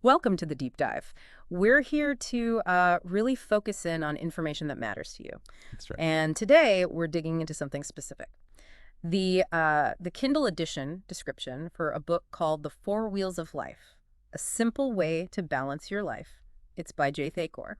Welcome to the deep dive. We're here to really focus in on information that matters to you. That's right. And today we're digging into something specific. The Kindle edition description for a book called The Four Wheels of Life, A Simple Way to Balance Your Life. It's by Thakor.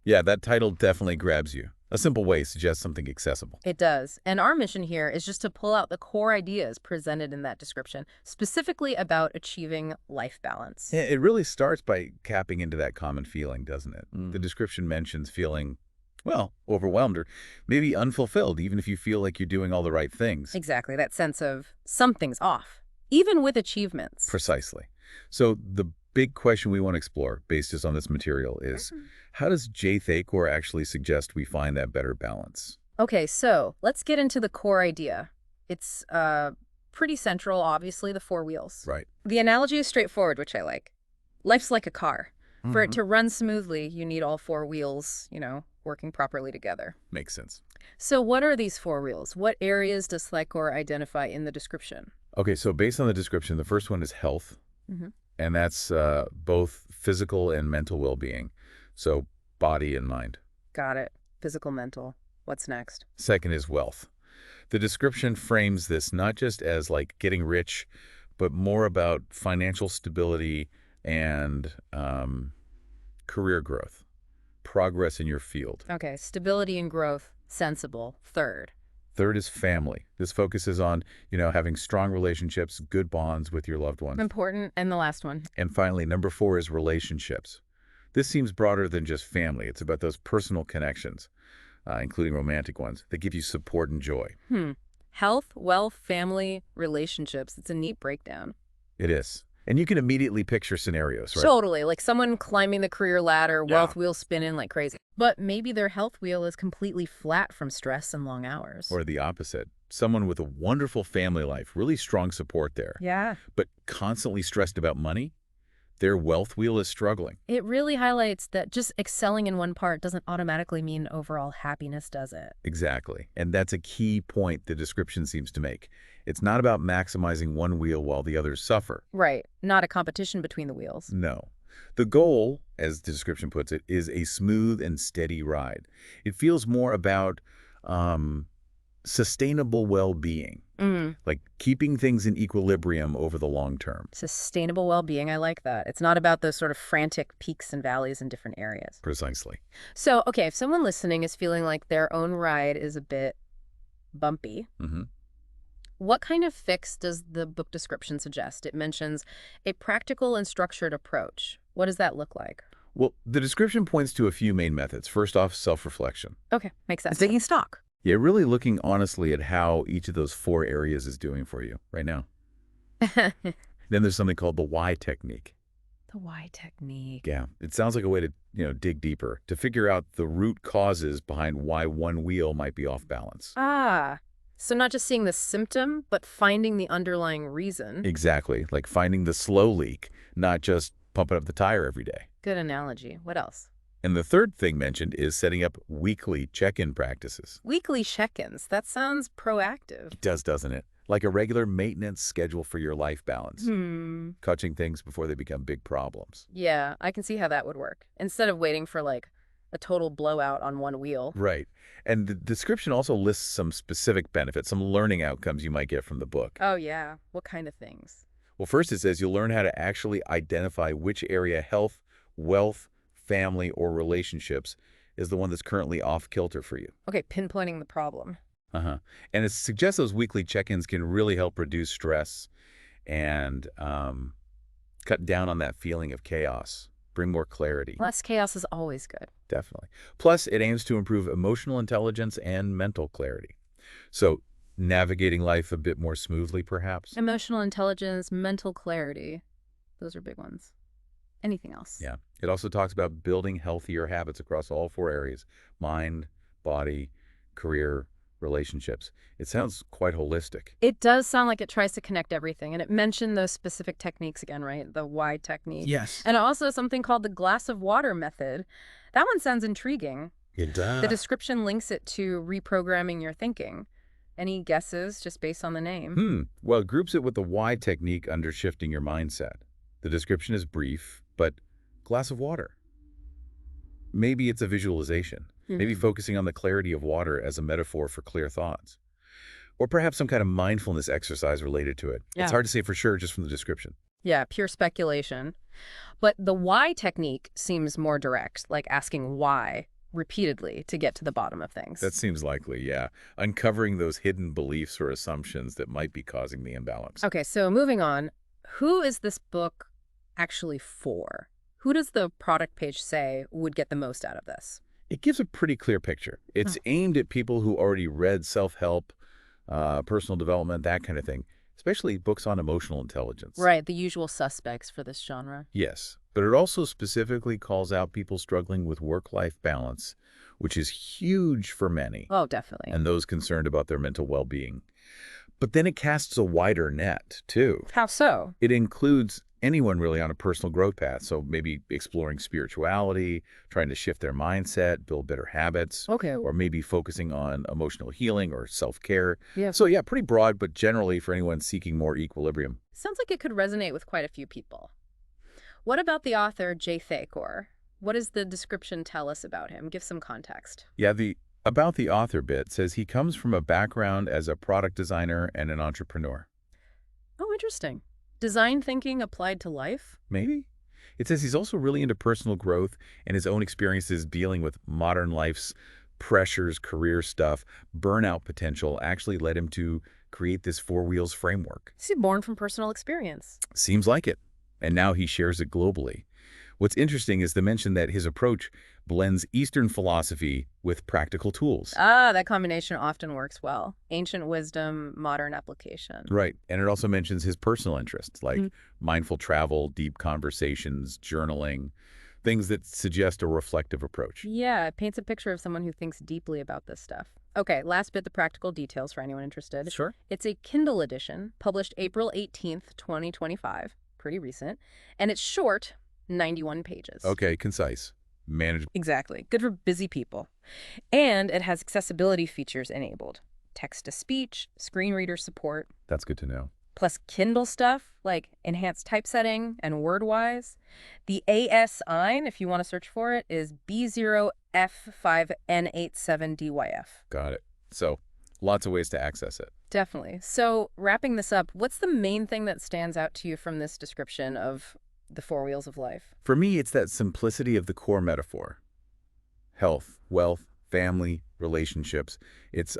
Yeah, that title definitely grabs you. A simple way suggests something accessible. It does. And our mission here is just to pull out the core ideas presented in that description, specifically about achieving life balance. Yeah, it really starts by tapping into that common feeling, doesn't it? Mm. The description mentions feeling, well, overwhelmed or maybe unfulfilled, even if you feel like you're doing all the right things. Exactly, that sense of something's off, even with achievements. Precisely. So the big question we want to explore, based just on this material, is how does Thakor actually suggest we find that better balance? Okay, so let's get into the core idea. It's pretty central, obviously, the four wheels. Right. The analogy is straightforward, which I like. Life's like a car. For it to run smoothly, you need all four wheels, working properly together. Makes sense. So what are these four wheels? What areas does Thakor identify in the description? Okay, so based on the description, the first one is health. And that's both physical and mental well-being, so body and mind. Got it. Physical, mental. What's next? Second is wealth. The description frames this not just as like getting rich, but more about financial stability and career growth, progress in your field. Okay, stability and growth, sensible. Third. Third is family. This focuses on, having strong relationships, good bonds with your loved ones. Important. And the last one. And finally, number 4 is relationships. This seems broader than just family. It's about those personal connections, including romantic ones, that give you support and joy. Health, wealth, family, relationships. It's a neat breakdown. It is. And you can immediately picture scenarios, right? Totally. Like someone climbing the career ladder, wealth wheel spinning like crazy. But maybe their health wheel is completely flat from stress and long hours. Or the opposite. Someone with a wonderful family life, really strong support there. Yeah. But constantly stressed about money, their wealth wheel is struggling. It really highlights that just excelling in one part doesn't automatically mean overall happiness, does it? Exactly. And that's a key point the description seems to make. It's not about maximizing one wheel while the others suffer. Right. Not a competition between the wheels. No. The goal, as the description puts it, is a smooth and steady ride. It feels more about sustainable well-being, like keeping things in equilibrium over the long term. Sustainable well-being, I like that. It's not about those sort of frantic peaks and valleys in different areas. Precisely. So, okay, if someone listening is feeling like their own ride is a bit bumpy, what kind of fix does the book description suggest? It mentions a practical and structured approach. What does that look like? Well, the description points to a few main methods. First off, self-reflection. Okay, makes sense. Taking stock. Yeah, really looking honestly at how each of those 4 areas is doing for you right now. Then there's something called the why technique. The why technique. Yeah, it sounds like a way to, dig deeper, to figure out the root causes behind why one wheel might be off balance. So not just seeing the symptom, but finding the underlying reason. Exactly, like finding the slow leak, not just pumping up the tire every day. Good analogy. What else? And the third thing mentioned is setting up weekly check-in practices. Weekly check-ins. That sounds proactive. It does, doesn't it? Like a regular maintenance schedule for your life balance. Catching things before they become big problems. Yeah, I can see how that would work. Instead of waiting for like a total blowout on one wheel. Right. And the description also lists some specific benefits, some learning outcomes you might get from the book. Oh, yeah. What kind of things? Well, first it says you'll learn how to actually identify which area health, wealth, family, or relationships is the one that's currently off kilter for you. Okay, pinpointing the problem. And it suggests those weekly check-ins can really help reduce stress and cut down on that feeling of chaos, bring more clarity. Less chaos is always good. Definitely. Plus, it aims to improve emotional intelligence and mental clarity. So, navigating life a bit more smoothly, perhaps? Emotional intelligence, mental clarity. Those are big ones. Anything else? Yeah. It also talks about building healthier habits across all 4 areas: mind, body, career, relationships. It sounds quite holistic. It does sound like it tries to connect everything. And it mentioned those specific techniques again, right? The why technique. Yes. And also something called the glass of water method. That one sounds intriguing. It does. The description links it to reprogramming your thinking. Any guesses just based on the name? Well, it groups it with the why technique under shifting your mindset. The description is brief, but glass of water. Maybe it's a visualization. Maybe focusing on the clarity of water as a metaphor for clear thoughts. Or perhaps some kind of mindfulness exercise related to it. It's Yeah. hard to say for sure just from the description. Yeah, pure speculation. But the why technique seems more direct, like asking why repeatedly to get to the bottom of things. That seems likely, yeah. Uncovering those hidden beliefs or assumptions that might be causing the imbalance. Okay, so moving on. Who is this book actually for? Who does the product page say would get the most out of this? It gives a pretty clear picture. It's aimed at people who already read self-help, personal development, that kind of thing, especially books on emotional intelligence. Right, the usual suspects for this genre. Yes, but it also specifically calls out people struggling with work-life balance, which is huge for many, Oh, definitely. and those concerned about their mental well-being. But then it casts a wider net, too. How so? It includes anyone really on a personal growth path, so maybe exploring spirituality, trying to shift their mindset, build better habits, Okay. or maybe focusing on emotional healing or self-care. Yeah. So yeah, pretty broad, but generally for anyone seeking more equilibrium. Sounds like it could resonate with quite a few people. What about the author, Thakor? What does the description tell us about him? Give some context. Yeah, the about the author bit says he comes from a background as a product designer and an entrepreneur. Oh, interesting. Design thinking applied to life? Maybe? It says he's also really into personal growth and his own experiences dealing with modern life's pressures, career stuff, burnout potential actually led him to create this four wheels framework. Is he born from personal experience? Seems like it. And now he shares it globally. What's interesting is the mention that his approach blends Eastern philosophy with practical tools. Ah, that combination often works well. Ancient wisdom, modern application. Right. And it also mentions his personal interests, like mindful travel, deep conversations, journaling, things that suggest a reflective approach. Yeah, it paints a picture of someone who thinks deeply about this stuff. Okay, last bit, the practical details for anyone interested. Sure. It's a Kindle edition, published April 18th, 2025. Pretty recent. And it's short, 91 pages. Okay, concise. Manageable. Exactly. Good for busy people. And it has accessibility features enabled. Text-to-speech, screen reader support, That's good to know. plus Kindle stuff like enhanced typesetting and WordWise. The ASIN, if you want to search for it, is B0F5N87DYF. Got it. So lots of ways to access it. Definitely. So wrapping this up, what's the main thing that stands out to you from this description of the four wheels of life? For me, it's that simplicity of the core metaphor. Health, wealth, family, relationships. It's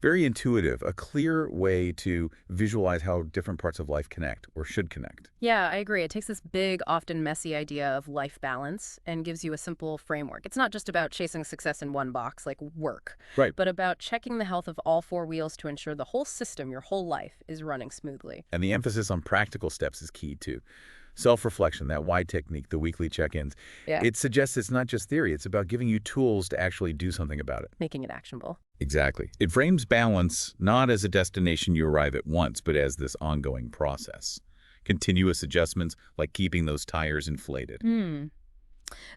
very intuitive, a clear way to visualize how different parts of life connect or should connect. Yeah, I agree. It takes this big, often messy idea of life balance and gives you a simple framework. It's not just about chasing success in one box, like work, Right. but about checking the health of all four wheels to ensure the whole system, your whole life, is running smoothly. And the emphasis on practical steps is key, too. Self-reflection, that why technique, the weekly check-ins. Yeah. It suggests it's not just theory. It's about giving you tools to actually do something about it. Making it actionable. Exactly. It frames balance not as a destination you arrive at once, but as this ongoing process. Continuous adjustments, like keeping those tires inflated.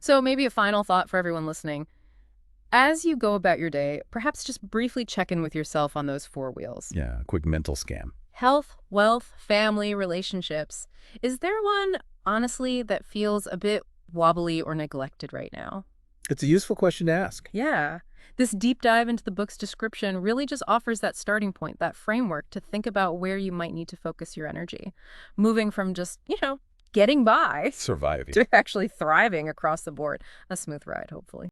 So maybe a final thought for everyone listening. As you go about your day, perhaps just briefly check in with yourself on those four wheels. Yeah, a quick mental scam. Health, wealth, family, relationships. Is there one, honestly, that feels a bit wobbly or neglected right now? It's a useful question to ask. Yeah. This deep dive into the book's description really just offers that starting point, that framework to think about where you might need to focus your energy. Moving from just, getting by Surviving. to actually thriving across the board. A smooth ride, hopefully.